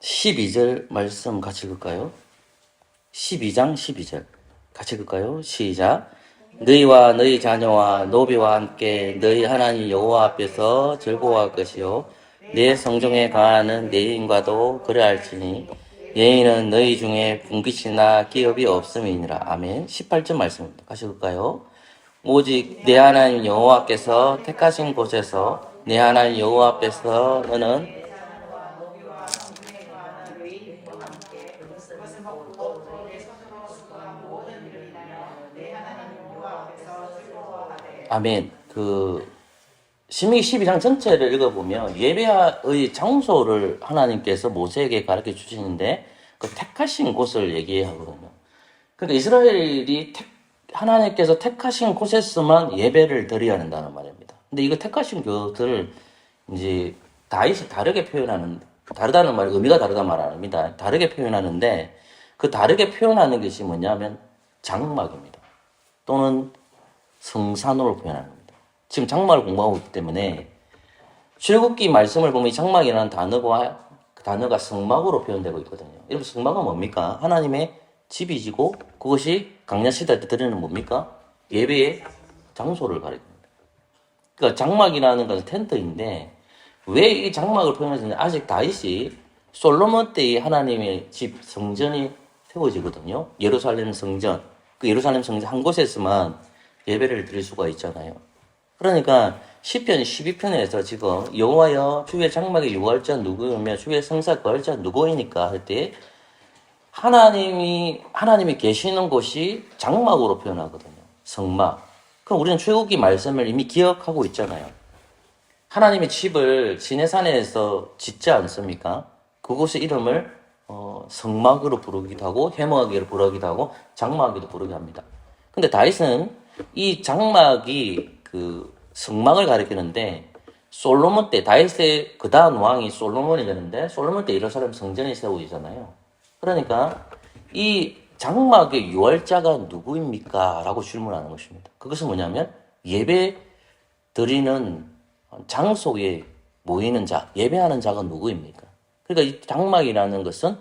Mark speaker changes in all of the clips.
Speaker 1: 12절 말씀 같이 읽을까요? 12장 12절 같이 읽을까요? 시작. 너희와 너희 자녀와 노비와 함께 너희 하나님 여호와 앞에서 즐거워할 것이요 내 성중에 가하는 내 인과도 그래할지니 여인은 너희 중에 분깃이나 기업이 없음이니라. 아멘. 18절 말씀입니다. 같이 읽을까요? 오직 내 하나님 여호와께서 택하신 곳에서 내 하나님 여호와 앞에서 너는 아멘. 신명기 12장 전체를 읽어보면 예배의 장소를 하나님께서 모세에게 가르쳐 주시는데 그 택하신 곳을 얘기하거든요. 그러니까 이스라엘이 하나님께서 택하신 곳에서만 예배를 드려야 한다는 말입니다. 근데 이거 택하신 것을 이제 다윗이 다르다는 말, 의미가 다르다는 말 아닙니다. 다르게 표현하는데 그 다르게 표현하는 것이 뭐냐면 장막입니다. 또는 성산으로 표현하는 겁니다. 지금 장막을 공부하고 있기 때문에 출애굽기 말씀을 보면 이 장막이라는 단어가 그 단어가 성막으로 표현되고 있거든요. 여러분 성막은 뭡니까? 하나님의 집이지고 그것이 강야 시대 때 드리는 뭡니까? 예배의 장소를 가리킵니다. 그러니까 장막이라는 것은 텐트인데 왜 이 장막을 표현했는지 아직 다윗이 솔로몬 때의 하나님의 집 성전이 세워지거든요. 예루살렘 성전. 그 예루살렘 성전 한 곳에서만 예배를 드릴 수가 있잖아요. 그러니까 시편 12편에서 지금 여호와여 주의 장막에 유할 자 누구이며 주의 성사 거할 자 누구이니까 할 때 하나님이 계시는 곳이 장막으로 표현하거든요. 성막. 그럼 우리는 출애굽기 말씀을 이미 기억하고 있잖아요. 하나님의 집을 시내산에서 짓지 않습니까? 그곳의 이름을 성막으로 부르기도 하고 해머하기로 부르기도 하고 장막이도 부르기도 합니다. 근데 다윗은 이 장막이 그 성막을 가리키는데 솔로몬 때 다윗의 그 다음 왕이 솔로몬이 되는데 솔로몬 때 예루살렘 성전이 세워지잖아요. 그러니까 이 장막의 유월자가 누구입니까? 라고 질문하는 것입니다. 그것은 뭐냐면 예배 드리는 장소에 모이는 자, 예배하는 자가 누구입니까? 그러니까 이 장막이라는 것은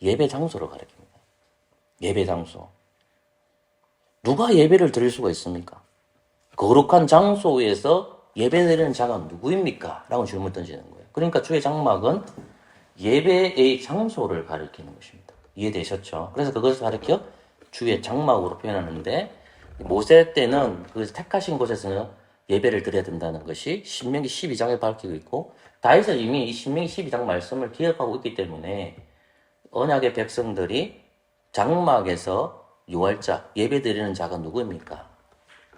Speaker 1: 예배 장소를 가리킵니다. 예배 장소. 누가 예배를 드릴 수가 있습니까? 거룩한 장소에서 예배드리는 자가 누구입니까? 라고 질문 던지는 거예요. 그러니까 주의 장막은 예배의 장소를 가리키는 것입니다. 이해되셨죠? 그래서 그것을 가리켜 주의 장막으로 표현하는데 모세 때는 그 택하신 곳에서는 예배를 드려야 된다는 것이 신명기 12장에 밝히고 있고 다윗은 이미 이 신명기 12장 말씀을 기억하고 있기 때문에 언약의 백성들이 장막에서 유월자, 예배 드리는 자가 누구입니까?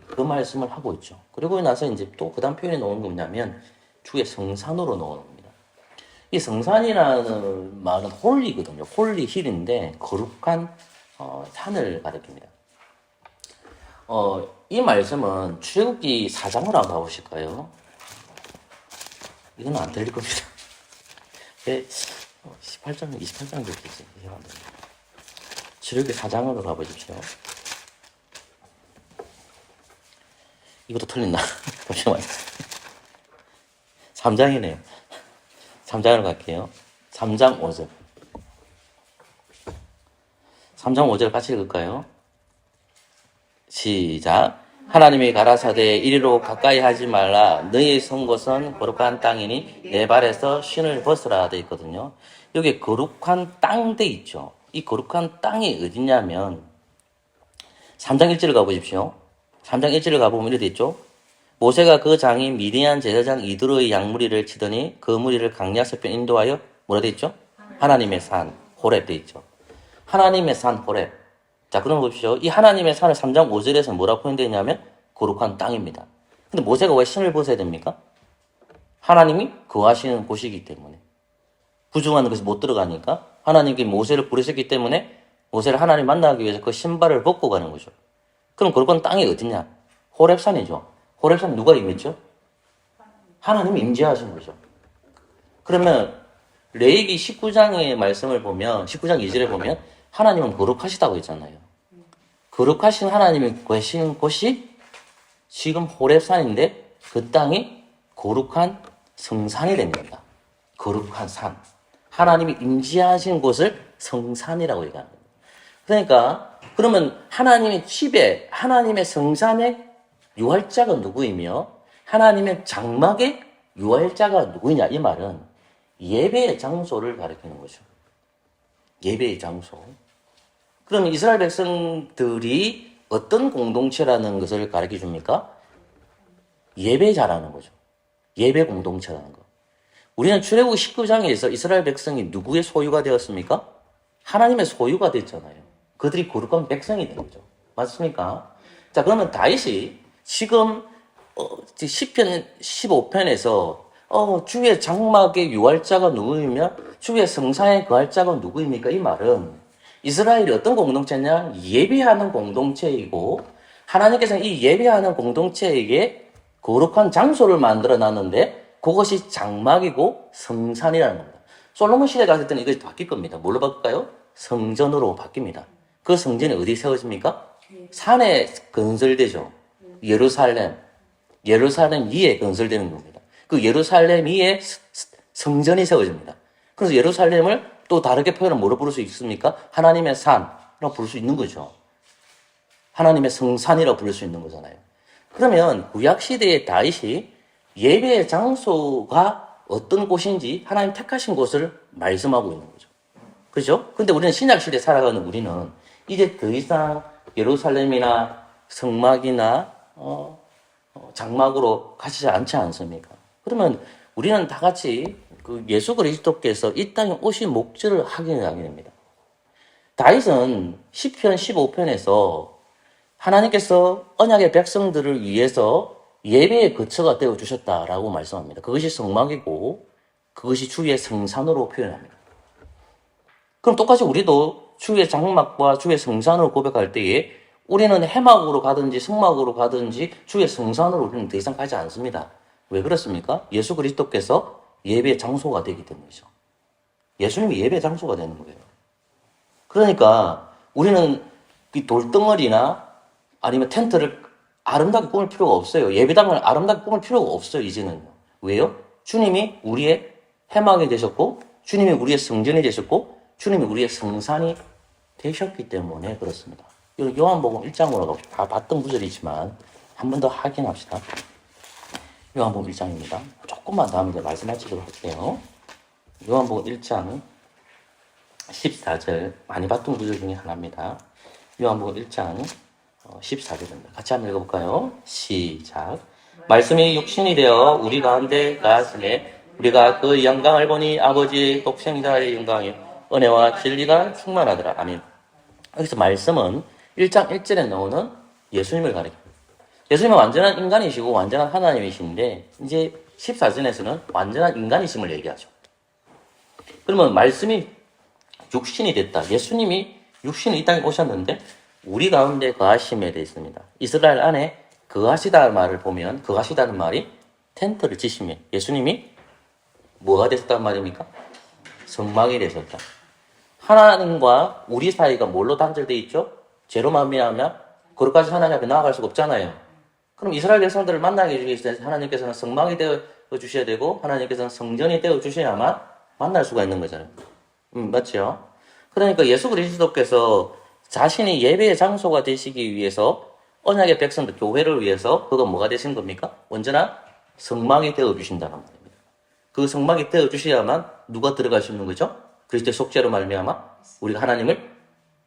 Speaker 1: 그 말씀을 하고 있죠. 그리고 나서 이제 또 그 다음 표현이 나오는 게 뭐냐면 주의 성산으로 나오는 겁니다. 이 성산이라는 말은 홀리거든요. 홀리 힐인데 거룩한 산을 가리킵니다. 이 말씀은 출애굽기 4장으로 한번 가보실까요? 이건 안 들릴 겁니다. 18장, 28장 됐겠지. 이게 안 됩니다. 출애굽기 4장으로 가보십시오. 이것도 틀린다. 잠시만요. 3장이네요. 3장으로 갈게요. 3장 5절. 3장 5절 같이 읽을까요? 시작. 하나님이 가라사대 이리로 가까이 하지 말라. 너희 선 곳은 거룩한 땅이니 내 발에서 신을 벗으라 돼 있거든요. 여기 거룩한 땅 돼 있죠. 이 거룩한 땅이 어디냐면 3장 1절을 가보십시오. 3장 1절을 가보면 이렇게 돼 있죠. 모세가 그 장인 미디안 제사장 이드로의 양무리를 치더니 그 무리를 강야 서편 인도하여 뭐라 돼 있죠? 하나님의 산 호렙 돼 있죠. 하나님의 산 호렙. 자, 그럼 보십시오. 이 하나님의 산을 3장 5절에서 뭐라고 표현되어 있냐면 거룩한 땅입니다. 근데 모세가 왜 신을 벗어야 됩니까? 하나님이 거하시는 곳이기 때문에. 부정하는 것이 못 들어가니까 하나님께 모세를 부르셨기 때문에 모세를 하나님 만나기 위해서 그 신발을 벗고 가는 거죠. 그럼 거룩한 땅이 어디냐? 호렙산이죠. 호렙산 누가 임했죠? 하나님이 임재하신 거죠. 그러면 레위기 19장의 말씀을 보면 19장 2절에 보면 하나님은 거룩하시다고 했잖아요. 거룩하신 하나님이 계신 곳이 지금 호렙산인데 그 땅이 거룩한 성산이 됩니다. 거룩한 산. 하나님이 임재하신 곳을 성산이라고 얘기하는 겁니다. 그러니까 그러면 하나님의 집에 하나님의 성산의 유할자가 누구이며 하나님의 장막의 유할자가 누구냐 이 말은 예배의 장소를 가리키는 거죠. 예배의 장소. 그럼 이스라엘 백성들이 어떤 공동체라는 것을 가르쳐 줍니까? 예배자라는 거죠. 예배 공동체라는 거. 우리는 출애굽 19장에서 이스라엘 백성이 누구의 소유가 되었습니까? 하나님의 소유가 됐잖아요. 그들이 거룩한 백성이 된 거죠. 맞습니까? 자, 그러면 다윗이 지금 시편 15편에서 주의 장막의 유할자가 누구이며 주의 성산에 거할 자가 누구입니까? 이 말은 이스라엘이 어떤 공동체냐? 예배하는 공동체이고 하나님께서는 이 예배하는 공동체에게 거룩한 장소를 만들어 놨는데 그것이 장막이고 성산이라는 겁니다. 솔로몬 시대 갔을 때는 이것이 바뀔 겁니다. 뭘로 바뀔까요? 성전으로 바뀝니다. 그 성전이 어디 세워집니까? 산에 건설되죠. 예루살렘 위에 건설되는 겁니다. 그 예루살렘 위에 성전이 세워집니다. 그래서 예루살렘을 또 다르게 표현을 뭐로 부를 수 있습니까? 하나님의 산이라고 부를 수 있는 거죠. 하나님의 성산이라고 부를 수 있는 거잖아요. 그러면 구약시대의 다윗이 예배의 장소가 어떤 곳인지 하나님 택하신 곳을 말씀하고 있는 거죠. 그죠? 근데 우리는 신약시대에 살아가는 우리는 이제 더 이상 예루살렘이나 성막이나 장막으로 가시지 않지 않습니까? 그러면 우리는 다 같이 그 예수 그리스도께서 이 땅에 오신 목적을 확인하게 됩니다. 다윗은 시편 15편에서 하나님께서 언약의 백성들을 위해서 예배의 거처가 되어 주셨다라고 말씀합니다. 그것이 성막이고 그것이 주의 성산으로 표현합니다. 그럼 똑같이 우리도 주의 장막과 주의 성산으로 고백할 때에 우리는 해막으로 가든지 성막으로 가든지 주의 성산으로 우리는 더 이상 가지 않습니다. 왜 그렇습니까? 예수 그리스도께서 예배의 장소가 되기 때문이죠. 예수님이 예배의 장소가 되는 거예요. 그러니까 우리는 이 돌덩어리나 아니면 텐트를 아름답게 꾸밀 필요가 없어요. 예배당을 아름답게 꾸밀 필요가 없어요, 이제는. 왜요? 주님이 우리의 해막이 되셨고, 주님이 우리의 성전이 되셨고, 주님이 우리의 성산이 되셨기 때문에 그렇습니다. 요한복음 1장으로 다 봤던 구절이지만 한 번 더 확인합시다. 요한복음 1장입니다. 조금만 더 하면 말씀하시도록 할게요. 요한복음 1장 14절 많이 봤던 구절 중에 하나입니다. 요한복음 1장 14절입니다. 같이 한번 읽어볼까요? 시작. 말씀이 육신이 되어 우리 가운데 가시네 우리가 그 영광을 보니 아버지 독생자의 영광이 은혜와 진리가 충만하더라. 아멘. 여기서 말씀은 1장 1절에 나오는 예수님을 가리킵니다. 예수님은 완전한 인간이시고 완전한 하나님이신데 이제 14절에서는 완전한 인간이심을 얘기하죠. 그러면 말씀이 육신이 됐다. 예수님이 육신이 이 땅에 오셨는데 우리 가운데 거하심에 되어 있습니다. 이스라엘 안에 거하시다는 말을 보면 거하시다는 말이 텐트를 치시면 예수님이 뭐가 되셨단 말입니까? 성막이 되셨다. 하나님과 우리 사이가 뭘로 단절되어 있죠? 죄로 말미암아 거룩하신 하나님 앞에 나아갈 수가 없잖아요. 그럼 이스라엘 백성들을 만나게 해주기 위해서 하나님께서는 성막이 되어 주셔야 되고 하나님께서는 성전이 되어 주셔야만 만날 수가 있는 거잖아요. 맞죠? 그러니까 예수 그리스도께서 자신이 예배의 장소가 되시기 위해서 언약의 백성들 교회를 위해서 그건 뭐가 되신 겁니까? 언제나 성막이 되어 주신다는 말입니다. 그 성막이 되어 주셔야만 누가 들어갈 수 있는 거죠? 그리스도의 속죄로 말미암아 우리가 하나님을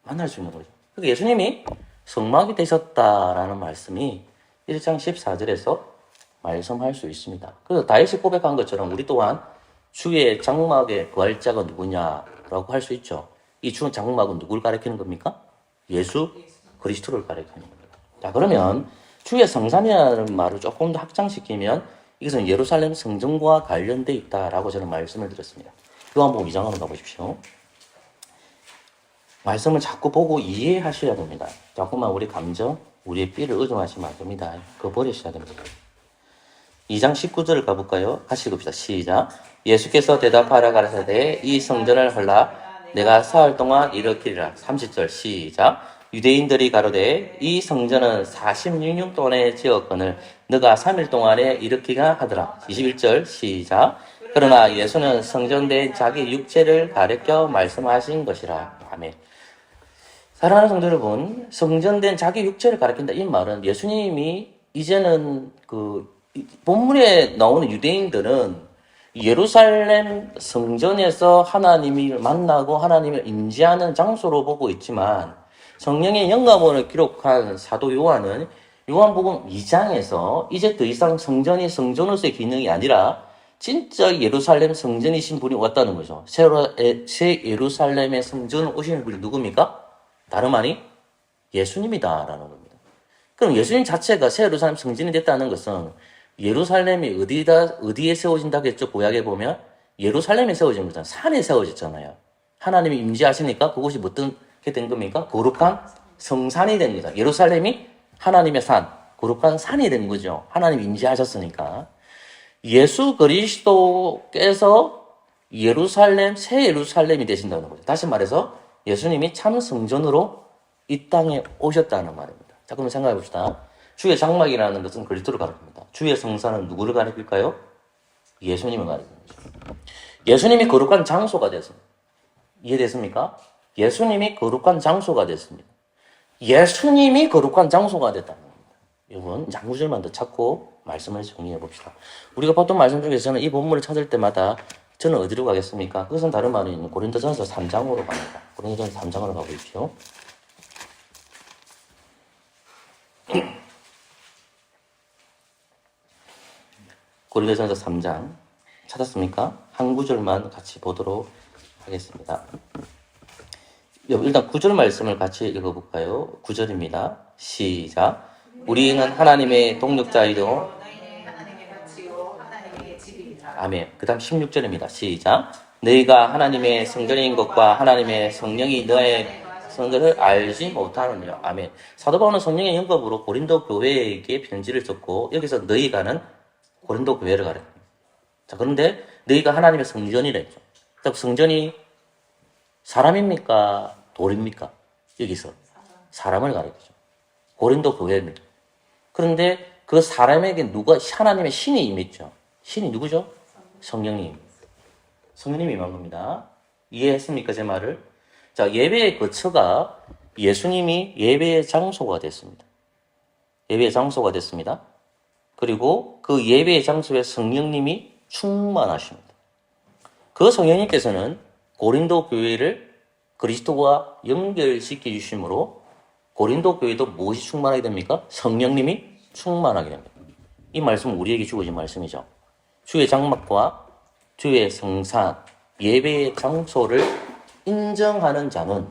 Speaker 1: 만날 수 있는 거죠. 그러니까 예수님이 성막이 되셨다라는 말씀이 1장 14절에서 말씀할 수 있습니다. 그래서 다윗이 고백한 것처럼 우리 또한 주의 장막의 거할 자가 누구냐라고 할 수 있죠. 이 주 장막은 누구를 가리키는 겁니까? 예수 그리스도를 가리키는 겁니다. 자, 그러면 주의 성산이라는 말을 조금 더 확장시키면 이것은 예루살렘 성전과 관련되어 있다라고 저는 말씀을 드렸습니다. 요한복음 2장 한번 가보십시오. 말씀을 자꾸 보고 이해하셔야 됩니다. 자꾸만 우리 감정, 우리의 삐를 의존하시면 안 됩니다. 그거 버리셔야 됩니다. 2장 19절을 가볼까요? 같이 읽읍시다. 시작. 예수께서 대답하라 가라사대 이 성전을 헐라 내가 사흘 동안 일으키리라. 30절 시작. 유대인들이 가로되 이 성전은 46년 동안에 지었거늘 너가 3일 동안에 일으키가 하더라. 21절 시작. 그러나 예수는 성전된 자기 육체를 가리켜 말씀하신 것이라. 아멘. 사랑하는 성도 여러분, 성전된 자기 육체를 가리킨다. 이 말은 예수님이 이제는 본문에 나오는 유대인들은 예루살렘 성전에서 하나님을 만나고 하나님을 임재하는 장소로 보고 있지만 성령의 영감을 기록한 사도 요한은 요한복음 2장에서 이제 더 이상 성전이 성전으로서의 기능이 아니라 진짜 예루살렘 성전이신 분이 왔다는 거죠. 새 예루살렘의 성전 오시는 분이 누굽니까? 다름 아니 예수님이다라는 겁니다. 그럼 예수님 자체가 새 예루살렘 성전이 됐다는 것은 예루살렘이 어디에 세워진다고 했죠? 구약에 보면 예루살렘에 세워진 거잖아요. 산에 세워졌잖아요. 하나님이 임재하시니까 그곳이 어떻게 된 겁니까? 거룩한 성산이 된 거죠. 예루살렘이 하나님의 산, 거룩한 산이 된 거죠. 하나님이 임재하셨으니까. 예수 그리스도께서 새 예루살렘이 되신다는 거죠. 다시 말해서 예수님이 참 성전으로 이 땅에 오셨다는 말입니다. 자, 그럼 생각해 봅시다. 주의 장막이라는 것은 그리스도를 가리킵니다. 주의 성산은 누구를 가리킬까요? 예수님을 가리킵니다. 예수님이 거룩한 장소가 됐습니다. 이해됐습니까? 예수님이 거룩한 장소가 됐습니다. 예수님이 거룩한 장소가 됐다는 겁니다. 여러분, 한 구절만 더 찾고 말씀을 정리해 봅시다. 우리가 보통 말씀 중에서는 이 본문을 찾을 때마다 저는 어디로 가겠습니까? 그것은 다른 말이 있는 고린도전서 3장으로 갑니다. 고린도전서 3장으로 가보십시오. 고린도전서 3장 찾았습니까? 한 구절만 같이 보도록 하겠습니다. 일단 9절 말씀을 같이 읽어볼까요? 9절입니다. 시작. 우리는 하나님의 동력자이요. 아멘. 그 다음 16절입니다. 시작. 너희가 하나님의 성전인 것과 하나님의 성령이 너의 성전을 알지 못하느냐. 아멘. 사도 바울은 성령의 영감으로 고린도 교회에게 편지를 썼고 여기서 너희가는 고린도 교회를 가르칩니다. 자, 그런데 너희가 하나님의 성전이라 했죠. 자, 성전이 사람입니까? 돌입니까? 여기서 사람을 가르치죠. 고린도 교회입니다. 그런데 그 사람에게 하나님의 신이 임했죠. 신이 누구죠? 성령님. 성령님이 임한 겁니다. 이해했습니까? 제 말을? 자, 예배의 거처가 예수님이 예배의 장소가 됐습니다. 예배의 장소가 됐습니다. 그리고 그 예배의 장소에 성령님이 충만하십니다. 그 성령님께서는 고린도 교회를 그리스도와 연결시켜 주심으로 고린도 교회도 무엇이 충만하게 됩니까? 성령님이 충만하게 됩니다. 이 말씀은 우리에게 주어진 말씀이죠. 주의 장막과 주의 성산, 예배의 장소를 인정하는 자는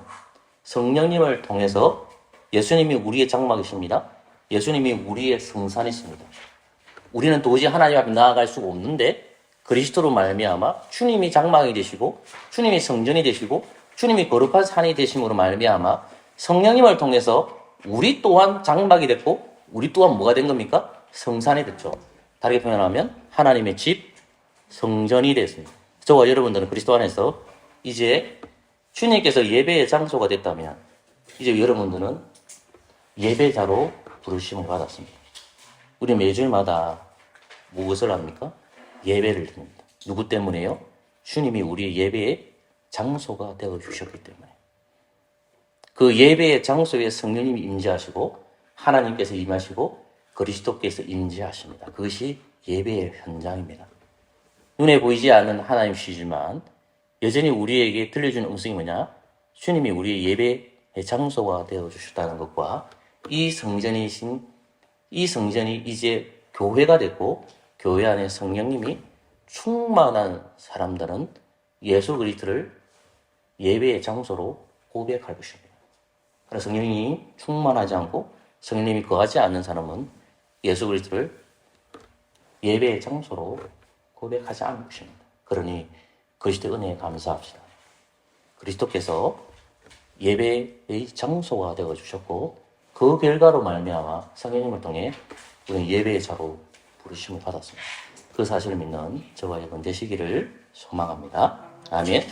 Speaker 1: 성령님을 통해서 예수님이 우리의 장막이십니다. 예수님이 우리의 성산이십니다. 우리는 도저히 하나님 앞에 나아갈 수가 없는데 그리스도로 말미암아 주님이 장막이 되시고 주님이 성전이 되시고 주님이 거룩한 산이 되심으로 말미암아 성령님을 통해서 우리 또한 장막이 됐고 우리 또한 뭐가 된 겁니까? 성산이 됐죠. 다르게 표현하면 하나님의 집, 성전이 됐습니다. 저와 여러분들은 그리스도 안에서 이제 주님께서 예배의 장소가 됐다면 이제 여러분들은 예배자로 부르심을 받았습니다. 우리 매주일마다 무엇을 합니까? 예배를 드립니다. 누구 때문에요? 주님이 우리의 예배의 장소가 되어주셨기 때문에. 그 예배의 장소에 성령님이 임재하시고 하나님께서 임하시고 그리스도께서 임재하십니다. 그것이 예배의 현장입니다. 눈에 보이지 않는 하나님이시지만 여전히 우리에게 들려주는 음성이 뭐냐? 주님이 우리의 예배의 장소가 되어주셨다는 것과 이 성전이 이제 교회가 됐고 교회 안에 성령님이 충만한 사람들은 예수 그리스도를 예배의 장소로 고백할 것입니다. 그래서 성령님이 충만하지 않고 성령님이 거하지 않는 사람은 예수 그리스도를 예배의 장소로 고백하지 않을 것입니다. 그러니 그리스도의 은혜에 감사합시다. 그리스도께서 예배의 장소가 되어 주셨고 그 결과로 말미암아 성령님을 통해 우리는 예배의 자로 부르심을 받았습니다. 그 사실을 믿는 저와 여러분 되시기를 소망합니다. 아멘.